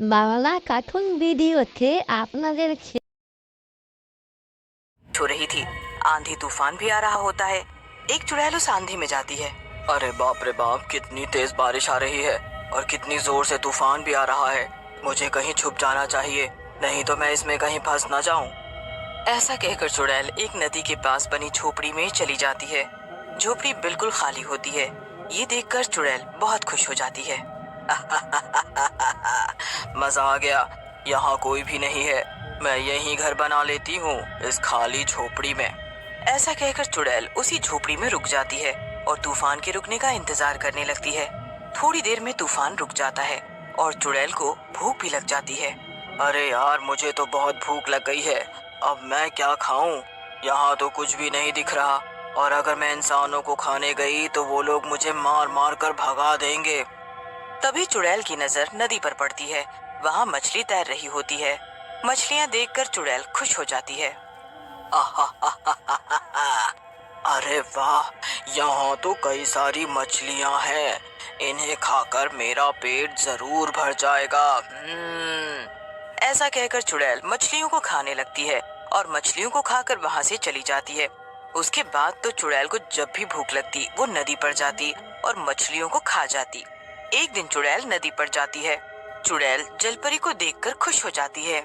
Bangla cartoon ভিডিওতে আপনাদের हो रही थी। आंधी तूफान भी आ रहा होता है। एक चुड़ैल उस आंधी में जाती है। अरे बाप रे बाप, कितनी तेज बारिश आ रही है और कितनी जोर से तूफान भी आ रहा है। मुझे कहीं छुप जाना चाहिए, नहीं तो मैं इसमें कहीं फंस न जाऊं। ऐसा कहकर चुड़ैल एक नदी के पास बनी झोपड़ी में चली जाती है। झोपड़ी बिल्कुल खाली होती है। ये देखकर चुड़ैल बहुत खुश हो जाती है। मजा आ गया, यहाँ कोई भी नहीं है, मैं यहीं घर बना लेती हूँ इस खाली झोपड़ी में। ऐसा कहकर चुड़ैल उसी झोपड़ी में रुक जाती है और तूफान के रुकने का इंतजार करने लगती है। थोड़ी देर में तूफान रुक जाता है और चुड़ैल को भूख भी लग जाती है। अरे यार, मुझे तो बहुत भूख लग गई है, अब मैं क्या खाऊं? यहाँ तो कुछ भी नहीं दिख रहा, और अगर मैं इंसानों को खाने गई तो वो लोग मुझे मार मार कर भगा देंगे। तभी चुड़ैल की नजर नदी पर पड़ती है। वहाँ मछली तैर रही होती है। मछलियाँ देखकर चुड़ैल खुश हो जाती है। अरे वाह, यहाँ तो कई सारी मछलियाँ हैं, इन्हें खाकर मेरा पेट जरूर भर जाएगा। ऐसा कहकर चुड़ैल मछलियों को खाने लगती है और मछलियों को खाकर वहाँ से चली जाती है। उसके बाद तो चुड़ैल को जब भी भूख लगती वो नदी पर जाती और मछलियों को खा जाती। एक दिन चुड़ैल नदी पर जाती है। चुड़ैल जलपरी को देखकर खुश हो जाती है।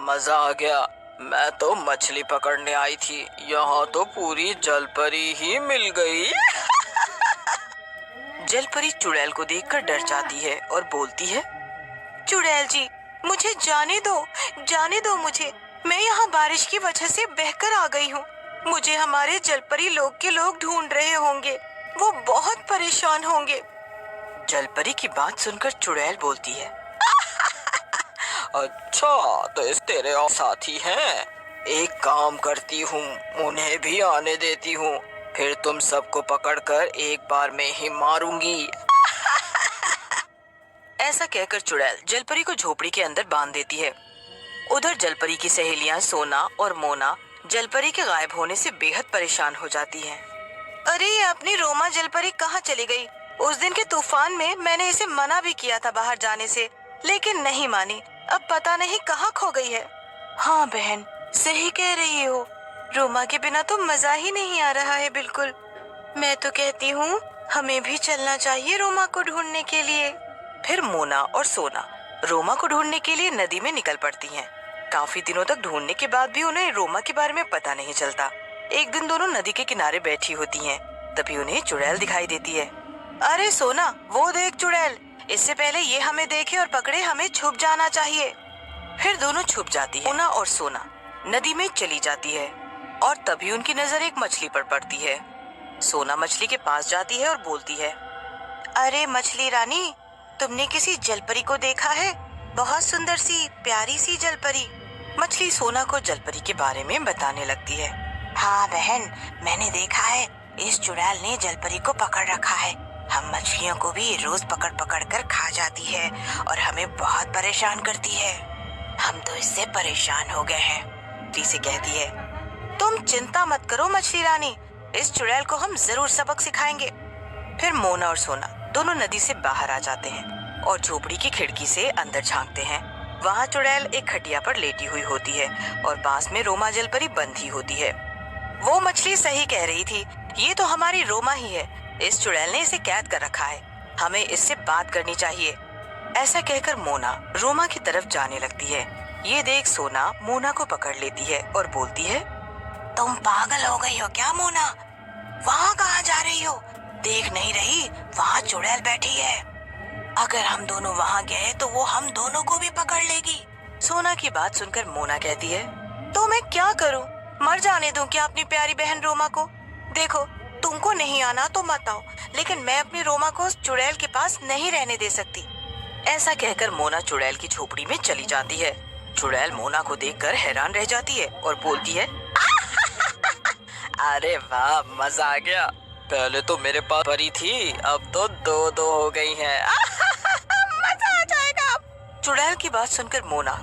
मजा आ गया, मैं तो मछली पकड़ने आई थी, यहाँ तो पूरी जलपरी ही मिल गई। जलपरी चुड़ैल को देखकर डर जाती है और बोलती है, चुड़ैल जी, मुझे जाने दो मुझे। मैं यहाँ बारिश की वजह से बहकर आ गई हूँ। मुझे हमारे जलपरी लोग के लोग ढूंढ रहे होंगे, वो बहुत परेशान होंगे। जलपरी की बात सुनकर चुड़ैल बोलती है, अच्छा तो इस तेरे और साथी हैं, एक काम करती हूँ, उन्हें भी आने देती हूँ, फिर तुम सबको पकड़कर एक बार में ही मारूंगी। ऐसा कहकर चुड़ैल जलपरी को झोपड़ी के अंदर बांध देती है। उधर जलपरी की सहेलियां सोना और मोना जलपरी के गायब होने से बेहद परेशान हो जाती हैं। अरे ये अपनी रोमा जलपरी कहाँ चली गई? उस दिन के तूफान में मैंने इसे मना भी किया था बाहर जाने से, लेकिन नहीं मानी। अब पता नहीं कहाँ खो गई है। हाँ बहन, सही कह रही हो, रोमा के बिना तो मजा ही नहीं आ रहा है बिल्कुल। मैं तो कहती हूँ हमें भी चलना चाहिए रोमा को ढूंढने के लिए। फिर मोना और सोना रोमा को ढूंढने के लिए नदी में निकल पड़ती हैं। काफी दिनों तक ढूंढने के बाद भी उन्हें रोमा के बारे में पता नहीं चलता। एक दिन दोनों नदी के किनारे बैठी होती हैं, तभी उन्हें चुड़ैल दिखाई देती है। अरे सोना, वो देख चुड़ैल, इससे पहले ये हमें देखे और पकड़े हमें छुप जाना चाहिए। फिर दोनों छुप जाती है। मोना और सोना नदी में चली जाती है और तभी उनकी नजर एक मछली पर पड़ती है। सोना मछली के पास जाती है और बोलती है, अरे मछली रानी, तुमने किसी जलपरी को देखा है? बहुत सुंदर सी प्यारी सी जलपरी। मछली सोना को जलपरी के बारे में बताने लगती है। हाँ बहन, मैंने देखा है, इस चुड़ैल ने जलपरी को पकड़ रखा है। हम मछलियों को भी रोज पकड़ पकड़ कर खा जाती है और हमें बहुत परेशान करती है। हम तो इससे परेशान हो गए हैं। से कहती है, तुम चिंता मत करो मछली रानी, इस चुड़ैल को हम जरूर सबक सिखाएंगे। फिर मोना और सोना दोनों नदी से बाहर आ जाते हैं और झोपड़ी की खिड़की से अंदर झांकते हैं। वहाँ चुड़ैल एक खटिया पर लेटी हुई होती है और पास में रोमा जलपरी बंधी होती है। वो मछली सही कह रही थी, ये तो हमारी रोमा ही है। इस चुड़ैल ने इसे कैद कर रखा है, हमें इससे बात करनी चाहिए। ऐसा कहकर मोना रोमा की तरफ जाने लगती है। ये देख सोना मोना को पकड़ लेती है और बोलती है, तुम पागल हो गई हो क्या मोना? वहाँ कहाँ जा रही हो? देख नहीं रही वहाँ चुड़ैल बैठी है। अगर हम दोनों वहाँ गए तो वो हम दोनों को भी पकड़ लेगी। सोना की बात सुनकर मोना कहती है, तो मैं क्या करूँ? मर जाने दूं क्या अपनी प्यारी बहन रोमा को? देखो, तुमको नहीं आना तो मत आओ, लेकिन मैं अपनी रोमा को उस चुड़ैल के पास नहीं रहने दे सकती। ऐसा कहकर मोना चुड़ैल की झोपड़ी में चली जाती है। चुड़ैल मोना को देखकर हैरान रह जाती है और बोलती है, अरे वाह, मजा आ गया। पहले तो मेरे पास परी थी, अब तो दो दो हो गई हैं। मजा आ जाएगा। चुड़ैल की बात सुनकर मोना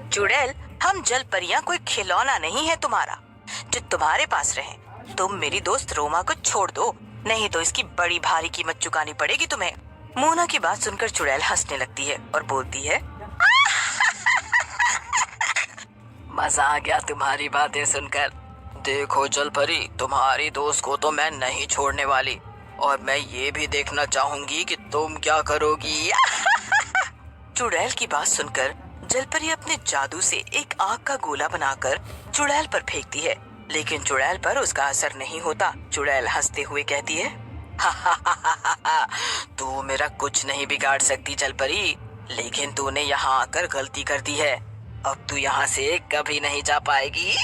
चुड़ैल, हम जल परियां कोई खिलौना नहीं है तुम्हारा जो तुम्हारे पास रहे। तुम मेरी दोस्त रोमा को छोड़ दो, नहीं तो इसकी बड़ी भारी कीमत चुकानी पड़ेगी तुम्हें। मोना की बात सुनकर चुड़ैल हंसने लगती है और बोलती है, मजा आ गया तुम्हारी बातें सुनकर। देखो जलपरी, तुम्हारी दोस्त को तो मैं नहीं छोड़ने वाली और मैं ये भी देखना चाहूंगी कि तुम क्या करोगी। चुड़ैल की बात सुनकर जलपरी अपने जादू से एक आग का गोला बनाकर चुड़ैल पर फेंकती है, लेकिन चुड़ैल पर उसका असर नहीं होता। चुड़ैल हंसते हुए कहती है, तू मेरा कुछ नहीं बिगाड़ सकती जलपरी, लेकिन तूने यहाँ आकर गलती कर दी है। अब तू यहाँ से कभी नहीं जा पाएगी।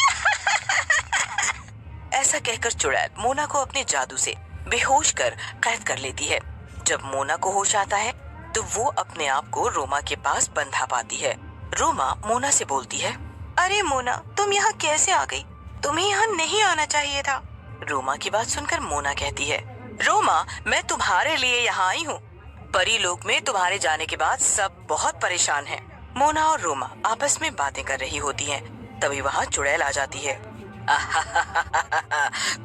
ऐसा कहकर चुड़ैल मोना को अपने जादू से बेहोश कर कैद कर लेती है। जब मोना को होश आता है तो वो अपने आप को रोमा के पास बंधा पाती है। रोमा मोना से बोलती है, अरे मोना, तुम यहाँ कैसे आ गई? तुम्हें यहाँ नहीं आना चाहिए था। रोमा की बात सुनकर मोना कहती है, रोमा, मैं तुम्हारे लिए यहाँ आई हूँ। परी लोक में तुम्हारे जाने के बाद सब बहुत परेशान हैं। मोना और रोमा आपस में बातें कर रही होती हैं। तभी वहाँ चुड़ैल आ जाती है।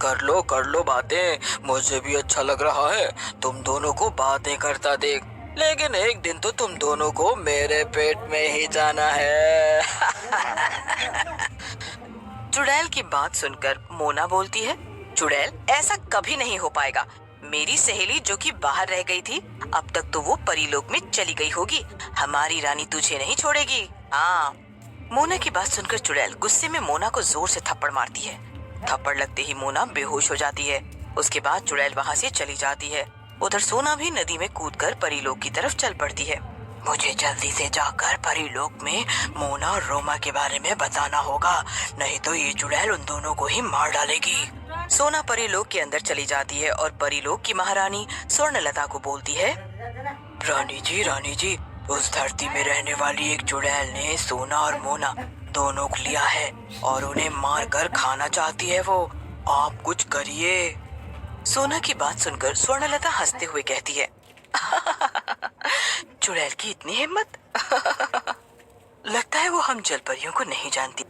कर लो बातें, मुझे भी अच्छा लग रहा है तुम दोनों को बातें करता देख, लेकिन एक दिन तो तुम दोनों को मेरे पेट में ही जाना है। चुड़ैल की बात सुनकर मोना बोलती है, चुड़ैल, ऐसा कभी नहीं हो पाएगा। मेरी सहेली जो कि बाहर रह गई थी, अब तक तो वो परीलोक में चली गई होगी। हमारी रानी तुझे नहीं छोड़ेगी। हाँ। मोना की बात सुनकर चुड़ैल गुस्से में मोना को जोर से थप्पड़ मारती है। थप्पड़ लगते ही मोना बेहोश हो जाती है। उसके बाद चुड़ैल वहाँ से चली जाती है। उधर सोना भी नदी में कूदकर परीलोक की तरफ चल पड़ती है। मुझे जल्दी से जाकर परीलोक में मोना और रोमा के बारे में बताना होगा, नहीं तो ये चुड़ैल उन दोनों को ही मार डालेगी। सोना परीलोक के अंदर चली जाती है और परीलोक की महारानी स्वर्णलता को बोलती है, रानी जी, उस धरती में रहने वाली एक चुड़ैल ने सोना और मोना दोनों को लिया है और उन्हें मारकर खाना चाहती है वो। आप कुछ करिए। सोना की बात सुनकर स्वर्णलता हंसते हुए कहती है, चुड़ैल की इतनी हिम्मत। लगता है वो हम जलपरियों को नहीं जानती।